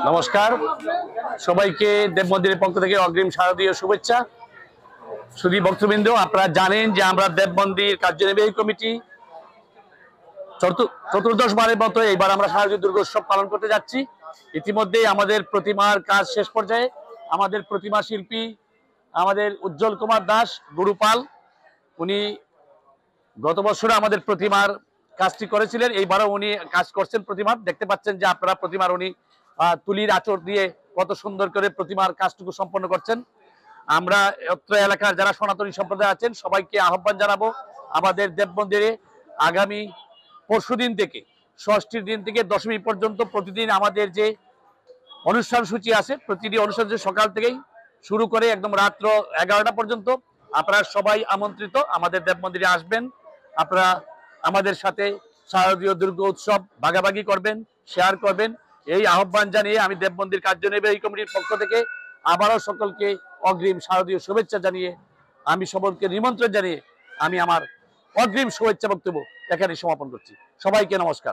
নমস্কার সবাইকে দেব মন্দিরের পক্ষ থেকে অগ্রিম শারদীয় শুভেচ্ছা। শুধু ভক্তবৃন্দ, আপনারা জানেন যে আমরা দেব মন্দির কার্যনির্বাহী কমিটি চতুর্দশ বারের মতো এইবার আমরা শারদীয় দুর্গোৎসব পালন করতে যাচ্ছি। ইতিমধ্যে আমাদের প্রতিমার কাজ শেষ পর্যায়ে। আমাদের প্রতিমা শিল্পী আমাদের উজ্জ্বল কুমার দাস গুরুপাল, উনি গত বছরে আমাদের প্রতিমার কাজটি করেছিলেন, এইবারও উনি কাজ করছেন প্রতিমার। দেখতে পাচ্ছেন যে আপনারা প্রতিমার উনি তুলির আঁচড় দিয়ে কত সুন্দর করে প্রতিমার কাজটুকু সম্পন্ন করছেন। আমরা অত্র এলাকার যারা সনাতনী সম্প্রদায় আছেন সবাইকে আহ্বান জানাবো আমাদের দেব মন্দিরে আগামী পরশুদিন থেকে ষষ্ঠীর দিন থেকে দশমী পর্যন্ত প্রতিদিন আমাদের যে অনুষ্ঠান সূচি আছে, প্রতিটি অনুষ্ঠান সকাল থেকেই শুরু করে একদম রাত্র 11টা পর্যন্ত। আপনারা সবাই আমন্ত্রিত, আমাদের দেব মন্দিরে আসবেন। আপনারা আমাদের সাথে শারদীয় দুর্গা উৎসব ভাগাভাগি করবেন, শেয়ার করবেন, এই আহ্বান জানিয়ে আমি দেব মন্দির কার্যনির্বাহী কমিটির পক্ষ থেকে আবারও সকলকে অগ্রিম শারদীয় শুভেচ্ছা জানিয়ে, আমি সকলকে নিমন্ত্রণ জানিয়ে আমি আমার অগ্রিম শুভেচ্ছা বক্তব্য এখানে সমাপন করছি। সবাইকে নমস্কার।